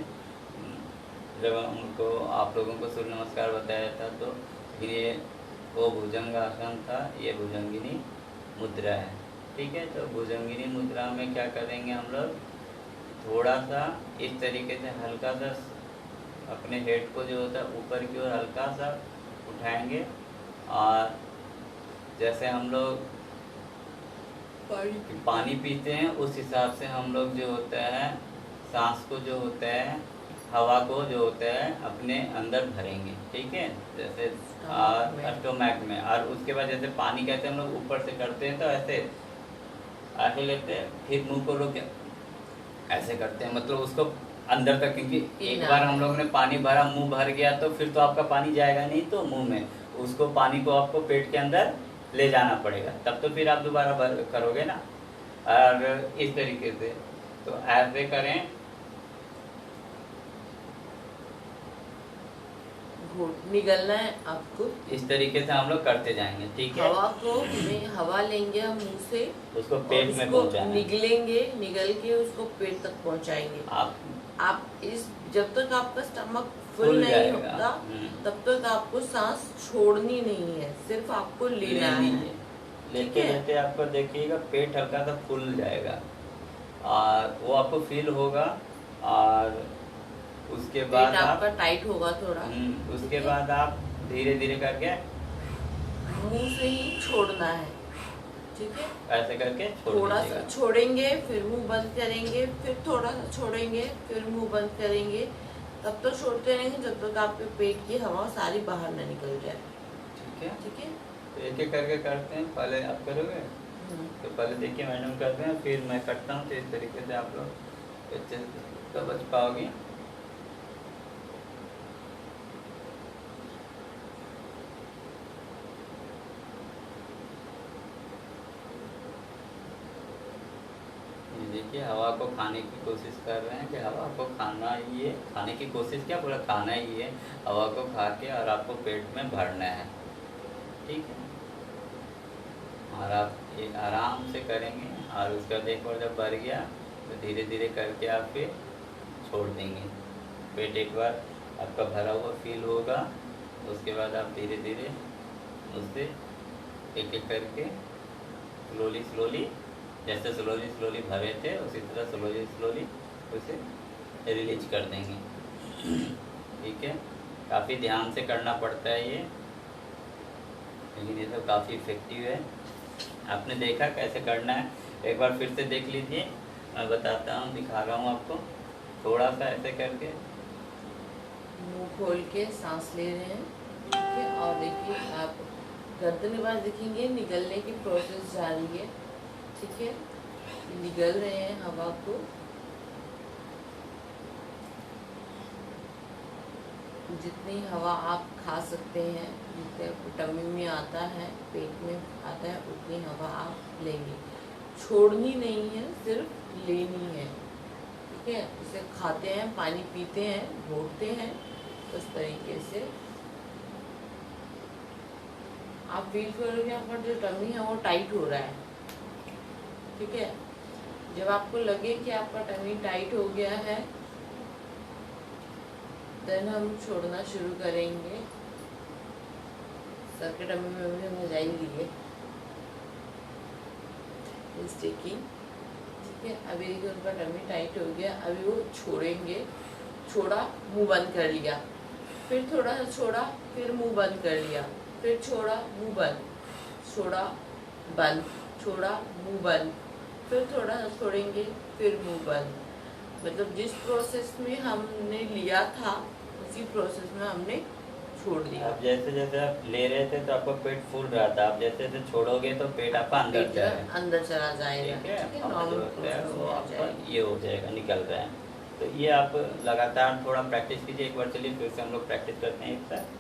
जब हमको आप लोगों को सूर्य नमस्कार बताया था, तो ये वो भुजंगासन था, ये भुजंगिनी मुद्रा है। ठीक है, तो भुजंगिनी मुद्रा में क्या करेंगे हम लोग, थोड़ा सा इस तरीके से हल्का सा अपने हेड को जो होता है ऊपर की ओर हल्का सा उठाएंगे और जैसे हम लोग पानी पीते हैं उस हिसाब से हम लोग जो होता है सांस को जो होता है हवा को जो होता है अपने अंदर भरेंगे। ठीक है, जैसे स्टोमैक में। और उसके बाद जैसे पानी कैसे हम लोग ऊपर से करते हैं तो ऐसे ऐसे लेते हैं, फिर मुंह को रोक के ऐसे करते हैं, मतलब उसको अंदर तक, क्योंकि एक बार हम लोगों ने पानी भरा मुंह भर गया तो फिर तो आपका पानी जाएगा नहीं तो मुंह में, उसको पानी को आपको पेट के अंदर ले जाना पड़ेगा, तब तो फिर आप दोबारा करोगे ना। और इस तरीके से तो ऐसे करें, निगलना है आपको, इस तरीके से हम लोग करते जाएंगे। ठीक है, हवा को हवा लेंगे हम मुंह से, उसको पेट में पहुंचाएंगे, निगलेंगे, निगल के उसको पेट तक पहुंचाएंगे। आप इस जब तक आपका स्टमक फुल नहीं होता तब तक आपको सांस छोड़नी नहीं है, सिर्फ आपको लेना है। लेते लेते आपको देखिएगा पेट हल्का सा फूल जाएगा और वो आपको फील होगा। और उसके बाद आपका टाइट होगा थोड़ा। उसके बाद आप धीरे धीरे करके मुंह से ही छोड़ना है। ठीक है, ऐसे करके थोड़ा सा छोड़ेंगे, फिर मुंह बंद करेंगे, फिर थोड़ा सा छोड़ेंगे, फिर मुंह बंद करेंगे। तब तो छोड़ते रहेंगे जब तक आपके पेट की हवा सारी बाहर न निकल जाए। ठीक है, ठीक है, तो एक एक करके करते हैं। पहले आप करोगे तो पहले देखिए मैडम करते हैं, फिर मैं करता हूँ, तो इस तरीके से आप लोग अच्छे से बच पाओगे। देखिए हवा को खाने की कोशिश कर रहे हैं कि हवा को खाना ही है, खाने की कोशिश क्या बोला, खाना ही है। हवा को खा के और आपको पेट में भरना है। ठीक है, और आप ये आराम से करेंगे और उसका एक बार जब भर गया तो धीरे धीरे करके आप फिर छोड़ देंगे। पेट एक बार आपका भरा हुआ फील होगा, उसके बाद आप धीरे धीरे उससे एक एक करके स्लोली स्लोली, जैसे स्लोली स्लोली भरे थे उसी तरह स्लोली स्लोली उसे रिलीज कर देंगे। ठीक है, काफ़ी ध्यान से करना पड़ता है ये, लेकिन ये सब काफ़ी इफेक्टिव है। आपने देखा कैसे करना है, एक बार फिर से देख लीजिए, मैं बताता हूँ, दिखा रहा हूँ आपको। थोड़ा सा ऐसे करके मुंह खोल के सांस ले रहे हैं। ठीक है, और देखिए आप गर्दन के बाद देखेंगे निगलने की प्रोसेस जारी है, ठीक है। निगल रहे हैं हवा को, जितनी हवा आप खा सकते हैं, जितने टमी में आता है, पेट में आता है, उतनी हवा आप लेंगे। छोड़नी नहीं है, सिर्फ लेनी है, ठीक है। इसे खाते हैं, पानी पीते हैं, घोटते हैं, उस तरीके से आप फील करोगे आपका जो टमी है वो टाइट हो रहा है, ठीक है। जब आपको लगे कि आपका टमी टाइट हो गया है, देन हम छोड़ना शुरू करेंगे। सर के टमी में भी हमने जाई ली है, टेकिंग, ठीक है। अभी देखिए उनका टमी टाइट हो गया, अभी वो छोड़ेंगे। छोड़ा, मुंह बंद कर लिया, फिर थोड़ा सा छोड़ा, फिर मुंह बंद कर लिया, फिर छोड़ा, मुंह बंद, छोड़ा, बंद, छोड़ा, मुंह बंद, फिर थोड़ा सा छोड़ेंगे, फिर मुंह बंद। मतलब जिस प्रोसेस में हमने लिया था उसी प्रोसेस में हमने छोड़ दिया। अब जैसे जैसे आप ले रहे थे तो आपका पेट फूल रहा था, आप जैसे जैसे छोड़ोगे तो पेट आपका अंदर जाएगा, अंदर चला जाएगा, ठीक है। नॉर्मल वो प्रोसेस में आ आपका जाएगा। ये हो जाएगा, निकल रहा है। तो ये आप लगातार थोड़ा प्रैक्टिस कीजिए। एक बार चलिए फिर से हम लोग प्रैक्टिस करते हैं एक साथ।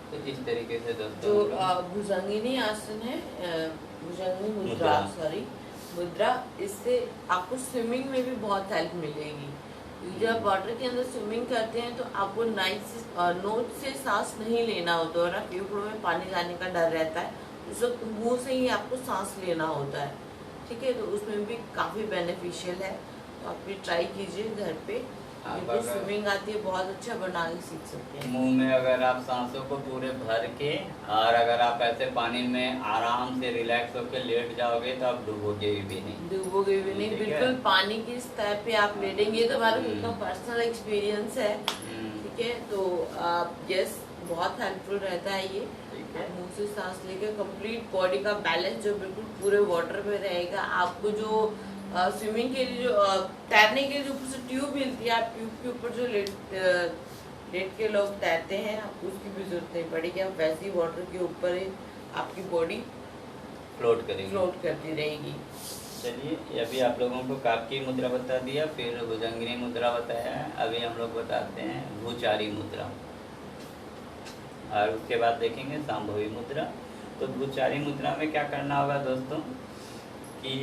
तो इस तरीके से दोस्तों जो भुजंगिनी आसन है, भुजंगिनी मुद्रा, सॉरी मुद्रा, इससे आपको स्विमिंग में भी बहुत हेल्प मिलेगी। जब आप वाटर के अंदर स्विमिंग करते हैं तो आपको नोज से सांस नहीं लेना होता, और फेफड़ों में पानी जाने का डर रहता है, उस वक्त मुंह से ही आपको सांस लेना होता है, ठीक है। तो उसमें भी काफ़ी बेनिफिशियल है, तो आप भी ट्राई कीजिए घर पे। जिनको स्विमिंग आती है बहुत अच्छा बना के सीख सकते हैं। मुंह में अगर आप सांसों को पूरे भर के, और अगर आप ऐसे पानी में आराम से रिलैक्स होकर लेट जाओगे तो आप डूबोगे भी नहीं, डूबोगे भी नहीं, बिल्कुल पानी की सतह पे आप लेटेंगे। तो हमारा खुद का पर्सनल एक्सपीरियंस है, ठीक है। तो यस, बहुत हेल्पफुल रहता है ये। मुंह से सांस लेकर कंप्लीट बॉडी का बैलेंस जो बिल्कुल पूरे वाटर में रहेगा। आपको जो स्विमिंग के लिए जो तैरने के लिए जो ऊपर से ट्यूब मिलती है, आप ट्यूब के ऊपर जो लेट के लोग तैरते हैं, आपको उसकी भी जरूरत नहीं पड़ेगी। आप वैसे ही वाटर के ऊपर ही आपकी बॉडी फ्लोट करेगी, फ्लोट करती रहेगी। चलिए, अभी आप लोगों को काप की मुद्रा बता दिया, फिर भुजंगिनी मुद्रा बताया, अभी हम लोग बताते हैं भूचारी मुद्रा, और उसके बाद देखेंगे संभवी मुद्रा। तो भूचारी मुद्रा में क्या करना होगा दोस्तों कि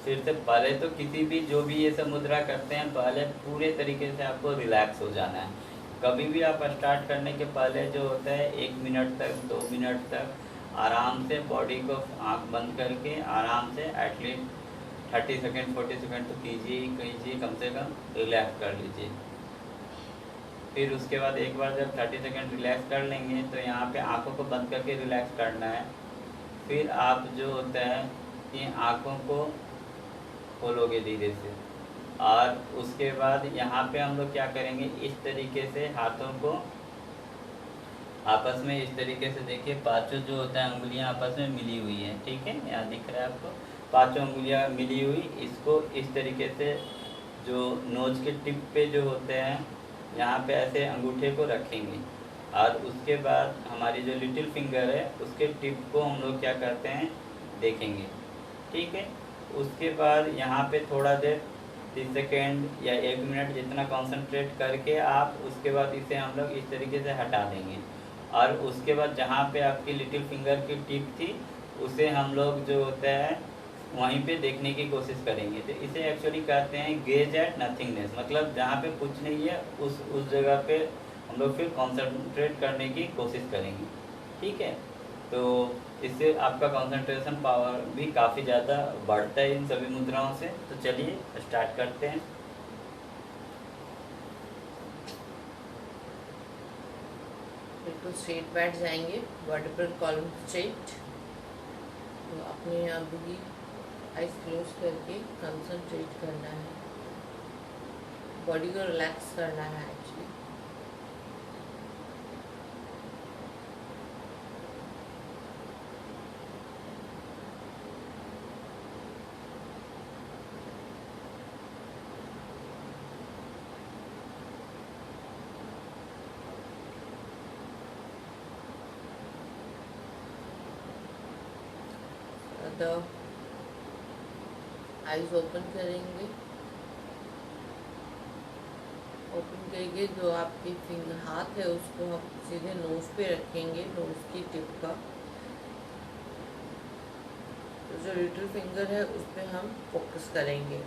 फिर से पहले तो किसी भी जो भी ये सब मुद्रा करते हैं, पहले पूरे तरीके से आपको रिलैक्स हो जाना है। कभी भी आप स्टार्ट करने के पहले जो होता है 1 मिनट तक 2 मिनट तक आराम से बॉडी को आंख बंद करके आराम से एटलीस्ट 30 सेकेंड 40 सेकेंड तो कीजिए, कम से कम रिलैक्स कर लीजिए। फिर उसके बाद एक बार जब 30 सेकेंड रिलैक्स कर लेंगे तो यहाँ पे आंखों को बंद करके रिलैक्स करना है। फिर आप जो होता है कि आंखों को खोलोगे धीरे से, और उसके बाद यहाँ पे हम लोग क्या करेंगे, इस तरीके से हाथों को आपस में इस तरीके से, देखिए पांचों जो होता है उंगलियां आपस में मिली हुई है, ठीक है। यहाँ दिख रहा है आपको पांचों उंगलियां मिली हुई, इसको इस तरीके से जो नोज के टिप पे जो होते हैं यहाँ पे ऐसे अंगूठे को रखेंगे, और उसके बाद हमारी जो लिटिल फिंगर है उसके टिप को हम लोग क्या करते हैं देखेंगे, ठीक है। उसके बाद यहाँ पे थोड़ा देर 30 सेकेंड या 1 मिनट जितना कंसंट्रेट करके आप उसके बाद इसे हम लोग इस तरीके से हटा देंगे, और उसके बाद जहाँ पे आपकी लिटिल फिंगर की टिप थी उसे हम लोग जो होता है वहीं पे देखने की कोशिश करेंगे। तो इसे एक्चुअली कहते हैं गेज एट नथिंगनेस, मतलब जहाँ पे कुछ नहीं है उस जगह पे हम लोग फिर कॉन्सेंट्रेट करने की कोशिश करेंगे। ठीक है, तो इससे आपका कंसंट्रेशन पावर भी काफ़ी ज़्यादा बढ़ता है इन सभी मुद्राओं से। तो चलिए स्टार्ट करते हैं। बिल्कुल स्ट्रेट बैठ जाएंगे, वर्टिब्रल कॉलम स्ट्रेट। तो अपने आप भी आइज क्लोज करके कंसंट्रेट करना है, बॉडी को रिलैक्स करना है एक्चुअली। आइज ओपन करेंगे, ओपन करके जो आपके फिंगर हाथ है उसको हम सीधे नोज पे रखेंगे, नोज की टिप का। तो जो लिटिल फिंगर है उस पे हम फोकस करेंगे।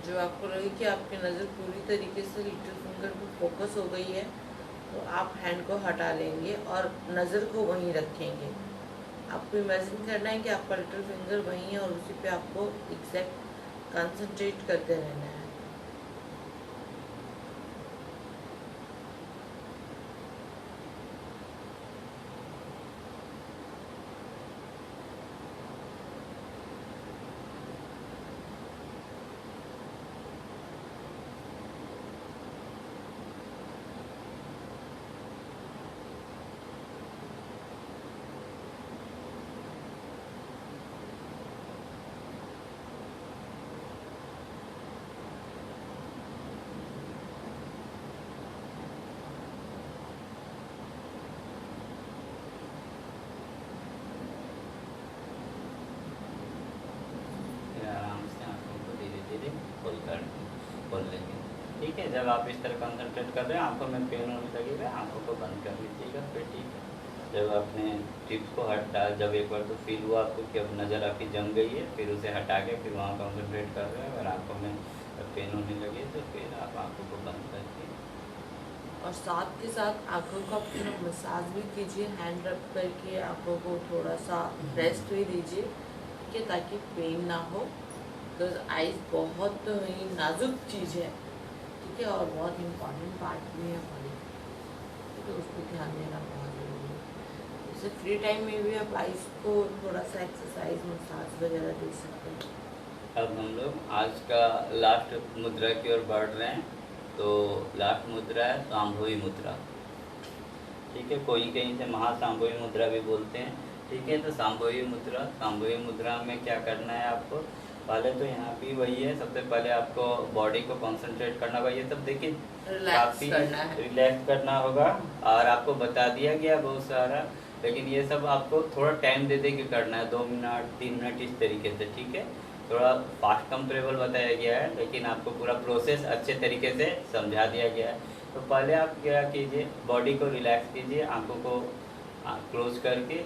जो आपको लगे कि आपकी नज़र पूरी तरीके से लिटिल फिंगर पे फोकस हो गई है, तो आप हैंड को हटा लेंगे और नज़र को वहीं रखेंगे। आपको इमेजिन करना है कि आपका लिटिल फिंगर वहीं है और उसी पे आपको एग्जैक्ट कंसंट्रेट करते रहना है। खोल लेंगे। ठीक है, जब आप इस तरह कंसंट्रेट कर रहे हैं, आंखों में पेन होने लगेगा, आंखों को बंद कर लीजिएगा। फिर ठीक है, जब आपने टिप्स को हटा, जब एक बार तो फील हुआ आपको कि अब नज़र आपकी जम गई है, फिर उसे हटा के फिर वहाँ कंसंट्रेट कर रहे हैं। अगर आंखों में पेन होने लगे तो फिर आप आंखों को बंद करके और साथ के साथ आंखों का पूरा मसाज भी कीजिए, हैंड रब करके आंखों को थोड़ा सा रेस्ट भी दीजिए, ठीक है, ताकि पेन ना हो। बिकॉज आइज बहुत ही नाजुक चीज़ है, ठीक है, और बहुत इम्पॉर्टेंट पार्ट भी है बॉडी, ठीक है, उस पर ध्यान देना बहुत ज़रूरी है। जैसे फ्री टाइम में भी आप आइज को थोड़ा सा एक्सरसाइज मसाज वगैरह दे सकते हैं। अब हम लोग आज का लास्ट मुद्रा की ओर बढ़ रहे हैं। तो लास्ट मुद्रा है सांभवी मुद्रा। ठीक है, कोई कहीं से महासांभवी मुद्रा भी बोलते हैं। ठीक है, तो सांभवी मुद्रा में क्या करना है आपको, पहले तो यहाँ भी वही है, सबसे पहले आपको बॉडी को कंसंट्रेट करना होगा। ये सब देखिए काफ़ी रिलैक्स करना होगा और आपको बता दिया गया बहुत सारा, लेकिन ये सब आपको थोड़ा टाइम दे दे के करना है, 2 मिनट 3 मिनट इस तरीके से। ठीक है, थोड़ा फास्ट कंपेरेबल बताया गया है, लेकिन आपको पूरा प्रोसेस अच्छे तरीके से समझा दिया गया है। तो पहले आप क्या कीजिए, बॉडी को रिलैक्स कीजिए, आंखों को क्लोज करके।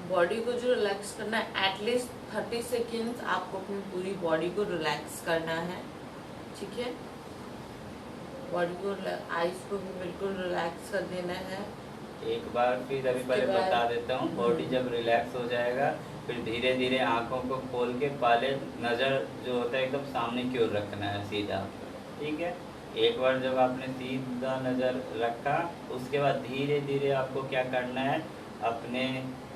बॉडी को जो रिलैक्स करना है, एटलीस्ट 30 सेकेंड्स आपको अपनी पूरी बॉडी को रिलैक्स करना है। ठीक है, बॉडी को, आइज को भी बिल्कुल रिलैक्स कर देना है। एक बार फिर अभी पहले बता देता हूँ, बॉडी जब रिलैक्स हो जाएगा फिर धीरे धीरे आंखों को खोल के पहले नज़र जो होता है एकदम सामने की ओर रखना है, सीधा। ठीक है, एक बार जब आपने सीधा नज़र रखा, उसके बाद धीरे धीरे आपको क्या करना है, अपने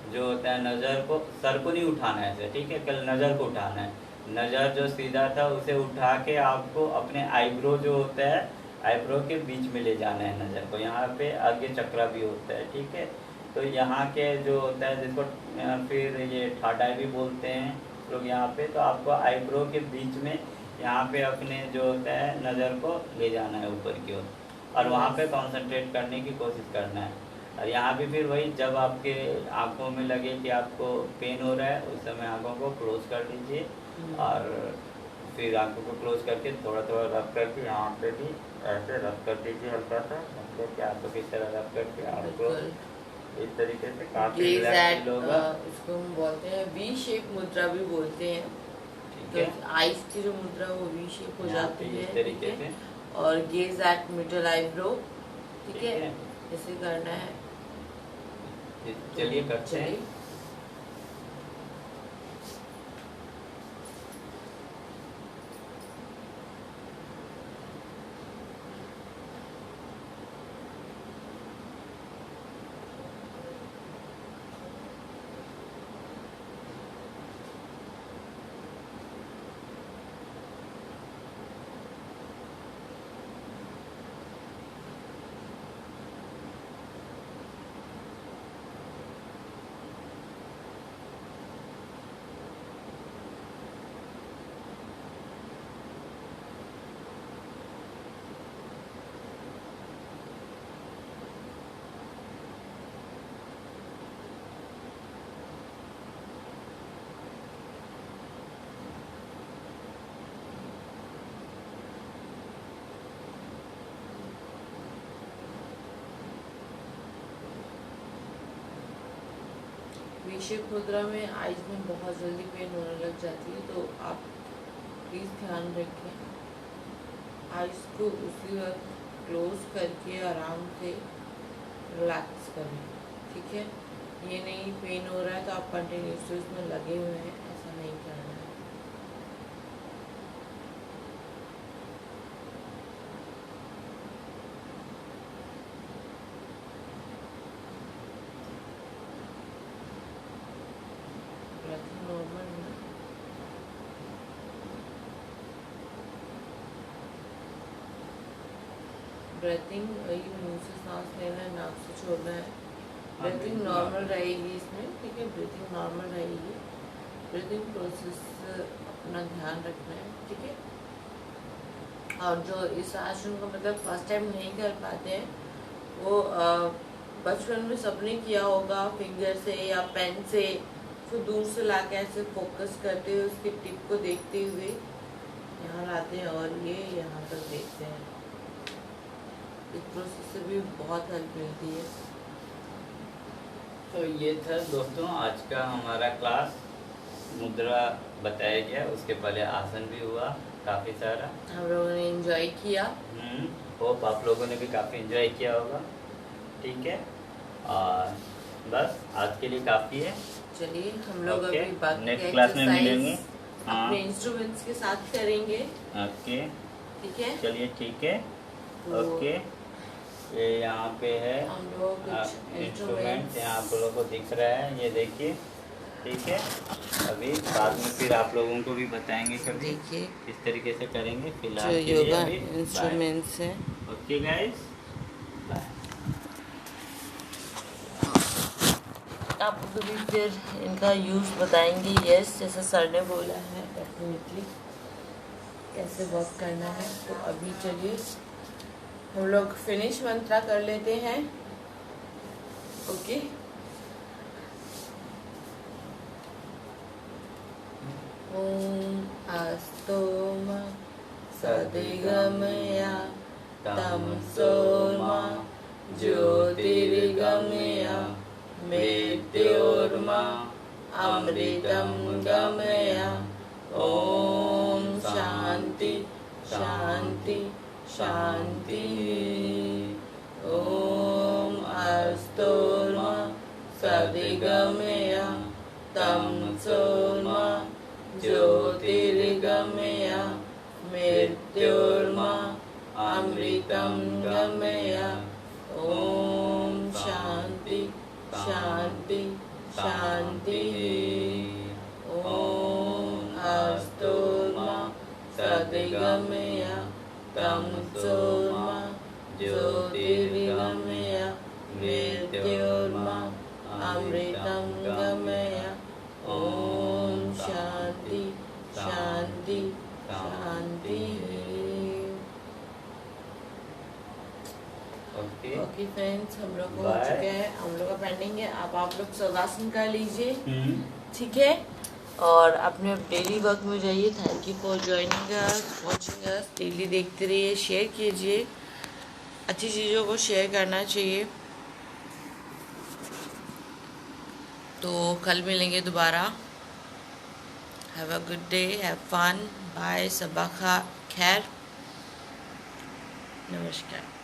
जो होता है नज़र को, सर को नहीं उठाना है ऐसे। ठीक है, कल नज़र को उठाना है, नज़र जो सीधा था उसे उठा के आपको अपने आईब्रो जो होता है, आईब्रो के बीच में ले जाना है नज़र को। यहाँ पे आगे चक्रा भी होता है। ठीक है, तो यहाँ के जो होता है, जिसको फिर ये थर्ड आई भी बोलते हैं लोग यहाँ पे, तो आपको आईब्रो के बीच में यहाँ पे अपने जो होता है नज़र को ले जाना है ऊपर की ओर, और वहाँ पे कंसंट्रेट करने की कोशिश करना है। और यहाँ भी फिर वही, जब आपके आंखों में लगे कि आपको पेन हो रहा है, उस समय आंखों को क्लोज कर लीजिए, और फिर आंखों को क्लोज करके थोड़ा थोड़ा रब करके यहाँ पे भी ऐसे रब कर दीजिए हल्का सा। करके हाथों की तरह रब करके आपको बिल्कुल। इस तरीके से काफी Gaze रिलैक्स at, फील होगा। इसको हम बोलते हैं वी शेप मुद्रा भी बोलते हैं। ठीक है, तो आईज की जो मुद्रा वो वी शेप हो यहाँ जाती पे है, इस ठीक तरीके है। से। और गेज एट मिडल आईब्रो, ठीक ठीक है, है, ऐसे करना है। चलिए करते हैं। चलिए। वी शेप मुद्रा में आईज में बहुत जल्दी पेन होने लग जाती है, तो आप प्लीज़ ध्यान रखें। आईज को उसी वक्त क्लोज करके आराम से रिलैक्स करें, ठीक है। ये नहीं पेन हो रहा है तो आप कंटिन्यूसली उसमें लगे हुए हैं, ऐसा नहीं करना है। नॉर्मल है। ब्रेथिंग वही मुंह से सांस लेना है, नाक से छोड़ना है। ब्रीथिंग नॉर्मल रहेगी इसमें, ठीक है, ब्रीथिंग नॉर्मल रहेगी। ब्रीथिंग प्रोसेस अपना ध्यान रखना है, ठीक है। और जो इस आसन को मतलब फर्स्ट टाइम नहीं कर पाते हैं, वो बचपन में सबने किया होगा, फिंगर से या पेन से तो दूर से लाके ऐसे फोकस करते हुए उसकी टिप को देखते हुए यहाँ लाते हैं और ये यहाँ तक देखते हैं। इस प्रोसेस से भी बहुत हेल्प मिलती है। तो ये था दोस्तों आज का हमारा क्लास। मुद्रा बताया गया, उसके पहले आसन भी हुआ काफ़ी सारा, हम लोगों ने एंजॉय किया। होप आप लोगों ने भी काफ़ी एंजॉय किया होगा, ठीक है। और बस आज के लिए काफ़ी है। चलिए हम लोग ओके, अभी बाकी नेक्स्ट क्लास में मिलेंगे। अपने इंस्ट्रूमेंट्स के साथ करेंगे, ओके, ठीक है। चलिए ठीक है, तो ओके। ये यहाँ पे है हम लोग कुछ इंस्ट्रूमेंट, यहाँ आप लोगों को दिख रहा है, ये देखिए, ठीक है। अभी बाद में फिर आप लोगों को भी बताएंगे कभी देखिए किस तरीके से करेंगे। जो फिलहाल के लिए योगा अभी इंस्ट्रूमेंट्स हैं। Okay guys, bye. आपको भी फिर इनका यूज़ बताएंगे। यस, जैसे सर ने बोला है डेफिनेटली कैसे वर्क करना है। तो अभी चलिए हम लोग फिनिश मंत्रा कर लेते हैं, ओके। ओम अस्तु मा सदिगमया तमसोमा ज्योतिर्गमया मृत्योर्मा अमृतं गमया। ओम शांति शांति शांति। ओम अस्तोर्मा सदिगमया तमसोर्मा ज्योतिर्गमया मृत्योर्मा अमृतं गमया। ओम शांति शांति शांति। ओम अस्तोर्मा सदिगमया तमसोर्मा ज्योतिर्गमया मृत्योर्मा अमृतं गमया। ओम शांति शांति शांति। ओके फ्रेंड्स, हम लोग हो चुके हैं, हम लोग का पेंडिंग है। अब आप लोग शवासन कर लीजिए, ठीक है, और अपने डेली वर्क में जाइए। Thank you for joining us, watching us. Daily देखते रहिए, शेयर कीजिए, अच्छी चीज़ों को शेयर करना चाहिए। तो कल मिलेंगे दोबारा। Have a good day, have fun, bye, Saba Khair, नमस्कार।